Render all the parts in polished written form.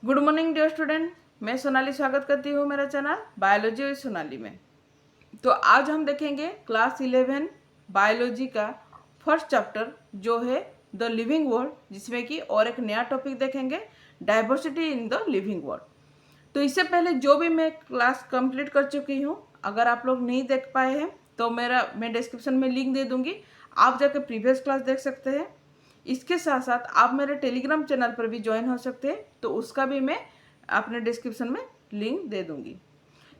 Good morning dear student, मैं सोनाली स्वागत करती हूँ मेरा चैनल बायोलॉजी विद सोनाली में। तो आज हम देखेंगे क्लास 11 बायोलॉजी का फर्स्ट चैप्टर जो है द लिविंग वर्ल्ड, जिसमें कि और एक नया टॉपिक देखेंगे diversity in the living world. तो इससे पहले जो भी मैं क्लास कंप्लीट कर चुकी हूँ, अगर आप लोग नहीं देख पाए हैं तो मैं डिस्क्रिप्शन में लिंक दे दूँगी, आप जाकर प्रीवियस क्लास देख सकते हैं। इसके साथ साथ आप मेरे टेलीग्राम चैनल पर भी ज्वाइन हो सकते हैं, तो उसका भी मैं अपने डिस्क्रिप्शन में लिंक दे दूंगी।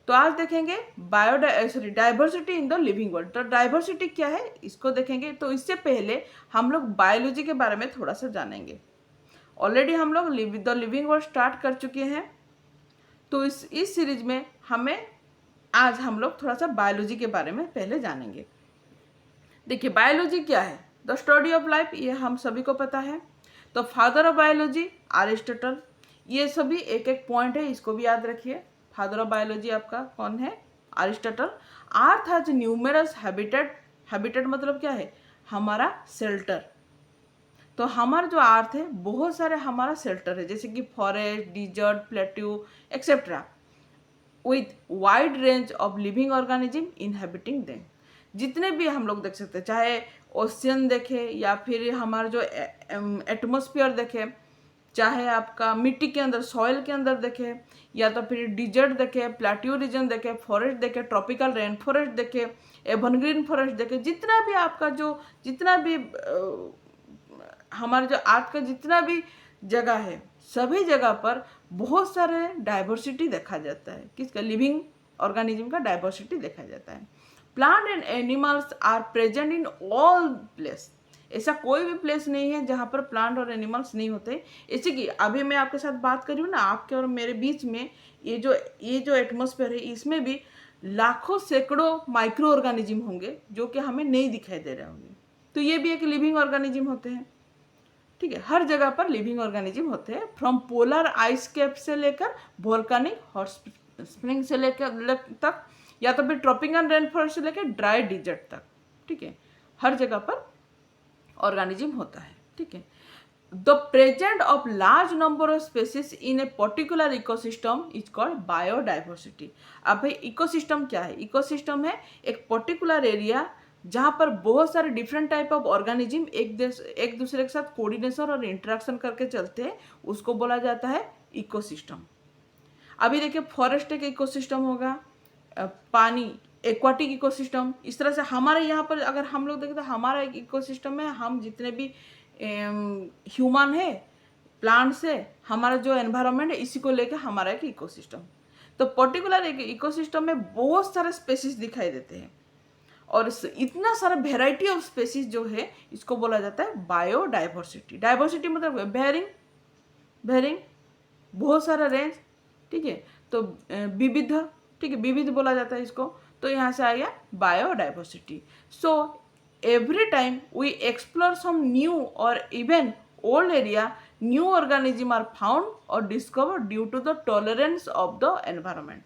तो आज देखेंगे diversity in the living world. तो डाइवर्सिटी क्या है इसको देखेंगे। तो इससे पहले हम लोग बायोलॉजी के बारे में थोड़ा सा जानेंगे। ऑलरेडी हम लोग द लिविंग वर्ल्ड स्टार्ट कर चुके हैं, तो इस सीरीज में आज हम लोग थोड़ा सा बायोलॉजी के बारे में पहले जानेंगे। देखिए, बायोलॉजी क्या है? द स्टडी ऑफ लाइफ, ये हम सभी को पता है। तो फादर ऑफ बायोलॉजी अरिस्टोटल, ये सभी एक एक पॉइंट है, इसको भी याद रखिए। फादर ऑफ बायोलॉजी आपका कौन है? Aristotle. Earth has numerous habitat, habitat मतलब क्या है? हमारा शेल्टर। तो हमारा जो अर्थ है बहुत सारे हमारा शेल्टर है, जैसे कि forest, desert, plateau etcetera, with wide range of living organism inhabiting them. जितने भी हम लोग देख सकते हैं, चाहे ओशियन देखे या फिर हमारा जो एटमोस्फियर देखे, चाहे आपका मिट्टी के अंदर सॉइल के अंदर देखे, या तो फिर डिजर्ट देखे, प्लेट्यू रीजन देखे, फॉरेस्ट देखे, ट्रॉपिकल रेन फॉरेस्ट देखे, एवरग्रीन फॉरेस्ट देखे, जितना भी हमारे जो अर्थ का जितना भी जगह है, सभी जगह पर बहुत सारे डाइवर्सिटी देखा जाता है। किसका? लिविंग ऑर्गेनिज्म का डाइवर्सिटी देखा जाता है। Plant and animals are present in all place. ऐसा कोई भी प्लेस नहीं है जहाँ पर प्लांट और एनिमल्स नहीं होते। इसी की अभी मैं आपके साथ बात कर रही हूँ ना, आपके और मेरे बीच में ये जो एटमॉस्फेयर है, इसमें भी लाखों सैकड़ों माइक्रो ऑर्गेनिज्म होंगे जो कि हमें नहीं दिखाई दे रहे होंगे। तो ये भी एक लिविंग ऑर्गेनिज्म होते हैं। ठीक है, हर जगह पर लिविंग ऑर्गेनिज्म होते हैं, फ्रॉम पोलर आइस कैप से लेकर वोल्केनिक हॉट स्प्रिंग से लेकर तक, या तो फिर ट्रॉपिकल रेन फॉरेस्ट से लेकर ड्राई डिजर्ट तक। ठीक है, हर जगह पर ऑर्गेनिज्म होता है। ठीक है, the present of large number of species in a particular ecosystem is called biodiversity. अब भाई इकोसिस्टम क्या है? इकोसिस्टम है एक पर्टिकुलर एरिया जहाँ पर बहुत सारे डिफरेंट टाइप ऑफ ऑर्गेनिज्म एक दूसरे के साथ कोऑर्डिनेशन और इंटरेक्शन करके चलते हैं, उसको बोला जाता है इकोसिस्टम। अभी देखिए, फॉरेस्ट एक इकोसिस्टम होगा, पानी एक्वाटिक इकोसिस्टम। इस तरह से हमारे यहाँ पर अगर हम लोग देखें तो हमारा एक इकोसिस्टम में हम जितने भी ह्यूमन है, प्लांट्स है, हमारा जो एनवायरनमेंट है, इसी को लेकर हमारा एक इकोसिस्टम। तो पर्टिकुलर एक इकोसिस्टम में बहुत सारे स्पेसीज दिखाई देते हैं, और इतना सारा वेराइटी ऑफ स्पेसीज जो है, इसको बोला जाता है बायोडाइवर्सिटी। डाइवर्सिटी मतलब वेरिंग, बहुत सारा रेंज। ठीक है, तो विविध, ठीक है, विविध बोला जाता है इसको। तो यहाँ से आ गया biodiversity. So every time we explore some new और even old area, new organism are found और discover due to the tolerance of the environment.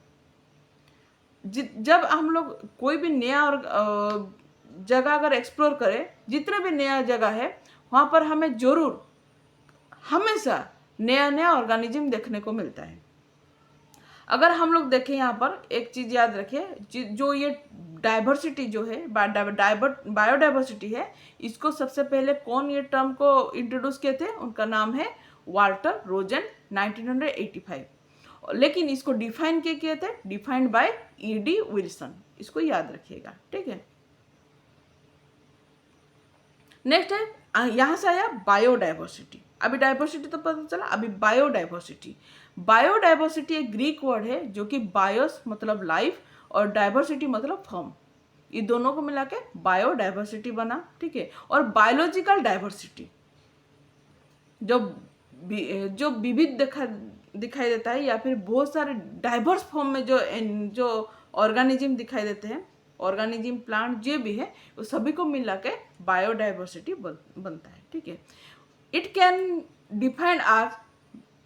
जब हम लोग कोई भी नया और जगह अगर एक्सप्लोर करें, जितने भी नया जगह है वहाँ पर हमें जरूर हमेशा नया नया ऑर्गेनिज्म देखने को मिलता है। अगर हम लोग देखें, यहाँ पर एक चीज़ याद रखिए, जो ये डाइवर्सिटी जो है, बायोडाइवर्सिटी है, इसको सबसे पहले कौन ये टर्म को इंट्रोड्यूस किए थे? उनका नाम है वाल्टर रोजन, 1985। लेकिन इसको डिफाइन किए थे? Defined by E.D. विल्सन। इसको याद रखिएगा। ठीक है, नेक्स्ट है, यहाँ से आया बायोडाइवर्सिटी। अभी डाइवर्सिटी तो पता चला, अभी बायोडाइवर्सिटी। बायोडाइवर्सिटी एक ग्रीक वर्ड है जो कि बायोस मतलब लाइफ और डाइवर्सिटी मतलब फॉर्म, ये दोनों को मिला के बायोडाइवर्सिटी बना। ठीक है, और बायोलॉजिकल डाइवर्सिटी जो विविध दिखाई देता है, या फिर बहुत सारे डाइवर्स फॉर्म में जो ऑर्गेनिज्म दिखाई देते हैं, ऑर्गेनिज्म प्लांट जो भी है, वो सभी को मिला के बायोडाइवर्सिटी बनता है। ठीक है, it can define as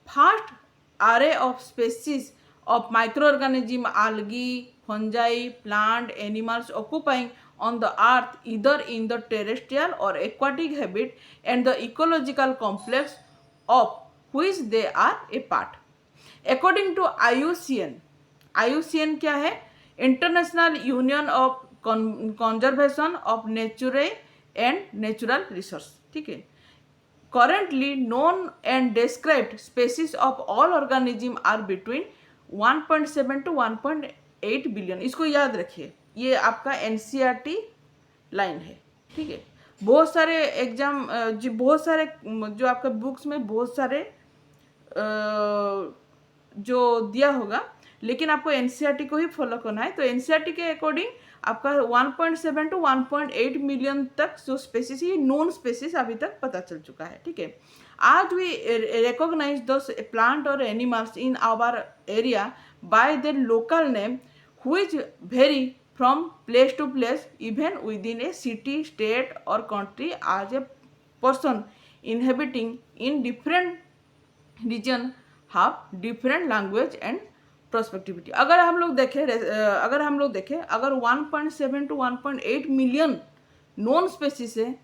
vast array of species of microorganism, algae, fungi, plant, animals occupying on the earth either in the terrestrial or aquatic habit and the ecological complex of which they are a part. According to IUCN क्या है? International union of conservation of nature and natural resource, ठीक है। currently known and described species of all organism are between 1.7 to 1.8 billion. इसको याद रखिए, ये आपका NCERT line है, ठीक है। बहुत सारे एग्जाम जो बहुत सारे जो आपका बुक्स में बहुत सारे जो दिया होगा, लेकिन आपको NCERT को ही फॉलो करना है। तो NCERT के अकॉर्डिंग आपका 1.7 टू 1.8 मिलियन तक जो स्पेसीज है, नॉन स्पेसीज अभी तक पता चल चुका है, ठीक है। आज वी रिकॉग्नाइज दोस प्लांट और animals in our area by their local name which vary from place to place even within a city, state और कंट्री आज a person inhabiting in different region have different language and prospectivity. अगर हम लोग देखें अगर 1.7 to 1.8 million non species है,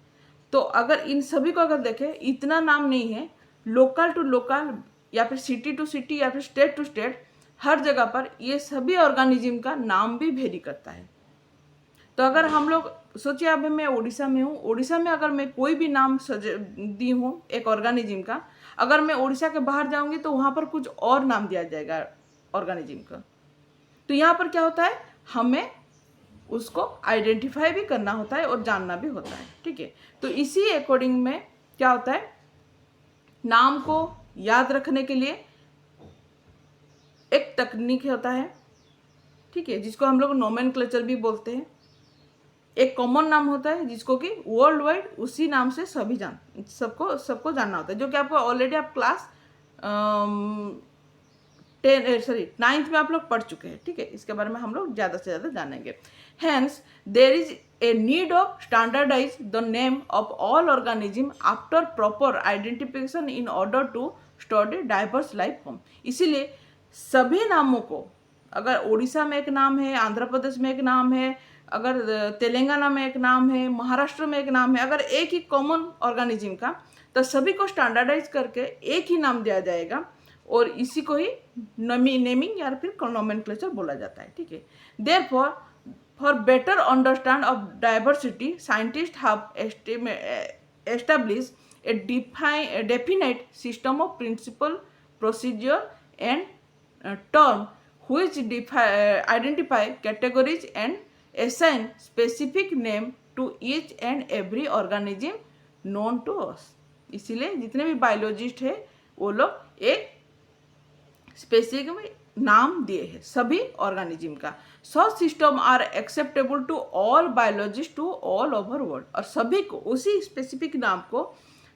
तो अगर इन सभी को अगर देखें, इतना नाम नहीं है। लोकल टू लोकल या फिर सिटी टू सिटी या फिर स्टेट टू स्टेट, हर जगह पर ये सभी ऑर्गेनिज्म का नाम भी वेरी करता है। तो अगर हम लोग सोचिए, अभी मैं उड़ीसा में हूँ, उड़ीसा में अगर मैं कोई भी नाम दी हूँ एक ऑर्गेनिज्म का, अगर मैं उड़ीसा के बाहर जाऊँगी तो वहाँ पर कुछ और नाम दिया जाएगा ऑर्गेनिज्म का। तो यहाँ पर क्या होता है, हमें उसको आइडेंटिफाई भी करना होता है और जानना भी होता है, ठीक है। तो इसी अकॉर्डिंग में क्या होता है, नाम को याद रखने के लिए एक तकनीक होता है, ठीक है, जिसको हम लोग नोमेनक्लेचर भी बोलते हैं। एक कॉमन नाम होता है जिसको कि वर्ल्ड वाइड उसी नाम से सभी सबको जानना होता है, जो कि आपको ऑलरेडी आप क्लास 9th में आप लोग पढ़ चुके हैं, ठीक है। इसके बारे में हम लोग ज़्यादा से ज़्यादा जानेंगे। Hence there is a need of standardize the name of all organism after proper identification in order to study diverse life form. इसीलिए सभी नामों को, अगर उड़ीसा में एक नाम है, आंध्र प्रदेश में एक नाम है, अगर तेलंगाना में एक नाम है, महाराष्ट्र में एक नाम है, अगर एक ही कॉमन ऑर्गेनिज्म का, तो सभी को स्टैंडर्डाइज करके एक ही नाम दिया जाएगा और इसी को ही नेमिंग या फिर नोमेनक्लेचर बोला जाता है, ठीक है। Therefore for better understand of diversity, scientist have establish a definite system of principle, procedure and term which identify categories and assign specific name to each and every organism known to us। इसीलिए जितने भी biologist है वो लोग एक specific नाम दिए हैं सभी ऑर्गेनिज्म का। Such system are acceptable to all biologist to all over world, और सभी को उसी स्पेसिफिक नाम को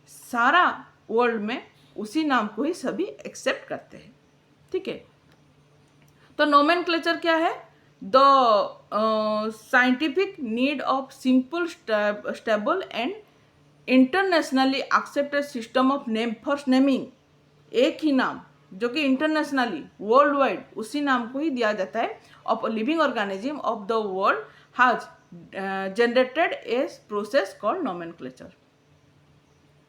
सारा वर्ल्ड में उसी नाम को ही सभी एक्सेप्ट करते हैं, ठीक है। तो नोमेनक्लेचर क्या है? The scientific need of simple, stable and internationally accepted system of name for naming. एक ही नाम जो कि इंटरनेशनली वर्ल्ड वाइड उसी नाम को ही दिया जाता है of living organism of the world has generated a process called nomenclature,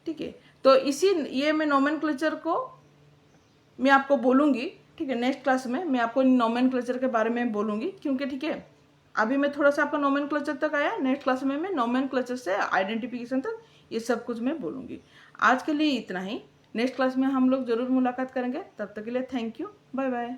ठीक है। तो इसी ये मैं नोमेनक्लेचर को मैं आपको बोलूँगी, ठीक है। नेक्स्ट क्लास में मैं आपको नोमेनक्लेचर के बारे में बोलूँगी, क्योंकि ठीक है अभी मैं थोड़ा सा आपका नोमेनक्लेचर तक आया, नेक्स्ट क्लास में मैं नोमेनक्लेचर से आइडेंटिफिकेशन तक ये सब कुछ मैं बोलूँगी। आज के लिए इतना ही, नेक्स्ट क्लास में हम लोग ज़रूर मुलाकात करेंगे। तब तक के लिए थैंक यू, बाय बाय।